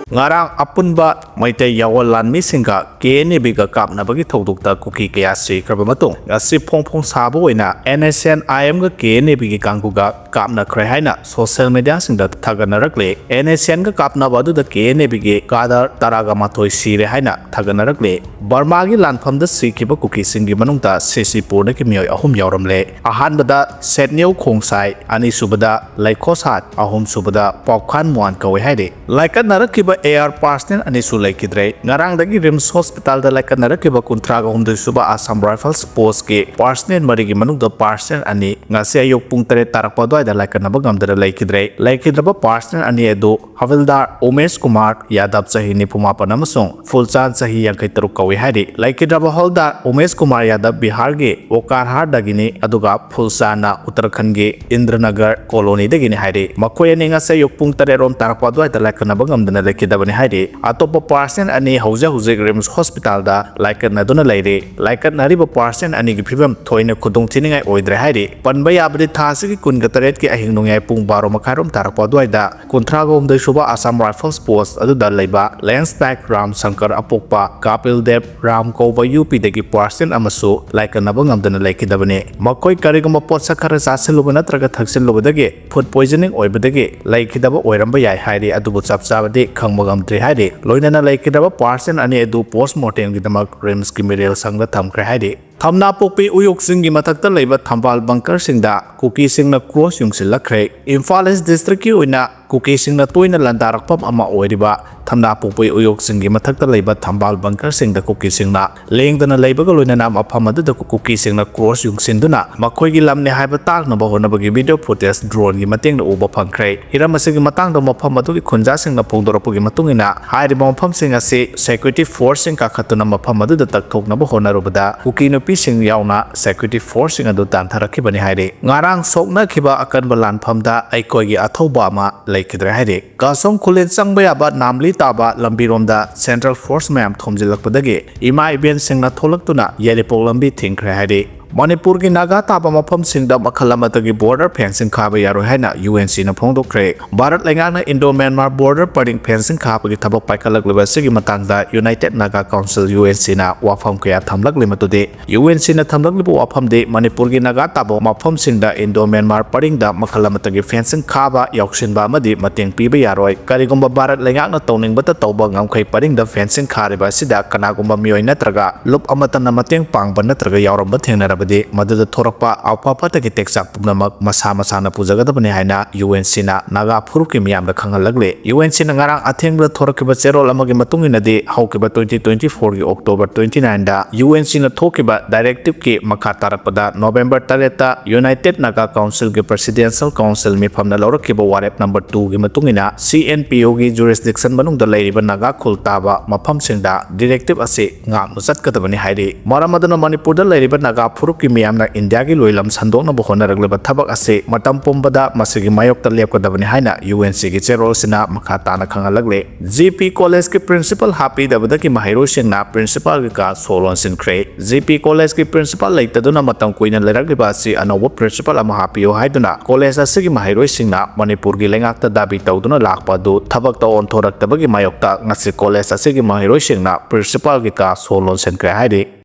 ngarang apunba maite yawal lan misinga KNB biga kapnabagi thodukta kuki kaya sikraba matung ngasi phongphong sabo oina NSCN IM ga KNB gi kangkuga kapna khre haina social media singda thaganarakle NSCN ga kapnaba du da KNB gi kadar taraga mathoi sire haina thaganarakle Burma gi lanpham da sikhiba kuki singi manungta Sisipur ki mioi ahum yawramle ahanbada setneu khongsai ani subada laikhosat ahum subada pokhan muan kawe haide laikat narakiba AR Parsnel ani su leikhidre ngarang dagi Rims Hospital da laikat narakiba kuntraga humdu suba Assam Rifles Post ke Parsnel marigi manung da Parsnel ani ngasi ayok pung 3 tarakpa doi da laikat naba gamdara leikhidre ba Parsnel ani edu Havildar Umesh Kumar Yadav sahi nipumapa namasung Fulchan sahi yankai taruk kawe haide leikhidre ba Havildar Umesh Kumar Yadav Bihar ge Okarhar dagini aduga Fulchana Uttarakhand ge Indranagar colony dagini haide makoy ani ngasi ayok pung 3 rom tarakpa doi da laikat naba gamdana lekidabani haide atopa Parsnel ani hauja hujek Rims Hospital da laikat naduna leire laikat nariba Parsnel ani gi phibam thoina khudong thiningai oidre haide panba yabadi thasi gi kun gataret ki ahing nungai pung 12 makharom tarakpa doi da kuntragom dei suba Assam Rifles Post adu da leiba Landsback Ram Shankar apokpa Kapil Dev Ram Koba UP degi Parsnel amasu laikat naba gamdana lekidabani makoi karigoma pot sakhara saselubana natraga thaksilubadagi food poisoning oibadagi laikidaba oiramba yai haide adubu chapchabadi khangmagamtre haide loinana laikidaba Parsnel ani edu postmortem gidamak Rims ki Mirel sangda thamkre haide thamna pokpi uyok singi mathakta leiba thambal bunker singda kuki singna cross yungsilakre Imphal East district ki oina kuki singna toina landarakpam ama oiriba thamna pokpi uyok singi mathakta leiba thambal bunker singda kuki singna lengdana leibaga loinana mafam adu kuki singna cross yungsinduna makhoi gi lamne haiba takna ba honabagi video footage drone gi matengna uba phangkre hiramasigi matangda mafam adu gi khunja singna phongdorapugi matungina hairiba mafam singa se security force sing ka khatuna mafam adu da takthokna ba honarubada kuki no pising yauna security force sing adu tantharakibani haire ngarang sokna khiba akanba lanphamda aikoigi Athouba ma leikhidre haire kasong khulen changba yaba namli taba lambiromda central force mayam thomjilakpadagi ima event singna tholaktuna yaripok lambi thingkre haire Manipur ki Naga taba mafam singda makhalamata border fencing khaba yaro haina UNC na phongdokre Bharat lengana Indo-Myanmar border paring fencing khaba gi thabak paikalakleba sigi matangda United Naga Council UNC na wafam kaya thamlakle matude UNC na thamlakleba wafam de Manipur ki Naga taba mafam singda Indo-Myanmar paring da makhalamata fencing khaba yauksinba amadi mateng piba yaroi karigumba Bharat lengana tawningbata tawba ngamkhai paring da fencing khariba sida kanagumba mioi natraga lup amata na mateng pangba natraga yauramba thengnaraba madada thorakpa awpapata ki teksak pumnamak masa na pujagadabani haina UNC na Naga phuruki miyamda khanghalagle UNC na ngarang athengbra thorakiba cherol amagi matungina de haukiba 2024 gi October 29 da UNC na thokiba directive ki makha tarakpada November 3 ta United Naga Council gi Presidential Council mi phamna lawrakiba warep number 2 gi matungina CNPO gi jurisdiction manungda leiriba Naga khultaba mafam singda directive ase ngam chatkadabani haire maramadana Manipur da leiriba Naga ki miyamna India ki loilam sandokna bo honaragleba thabak ase matam pombada masigi mayokta lepkadabani haina UNC ki cherol sina makha tana khangalagle GP College ki principal happy dabada ki mahairo singna principal ka solon sinkre GP College ki principal leitaduna matam kuina leragliba si anobo principal ama happy haiduna college asigi mahairo singna Manipur gi lengakta dabi tawduna lakpa du thabak ta on thorak tabagi mayokta ngasi college asigi mahairo singna principal ki ka solon sinkre haide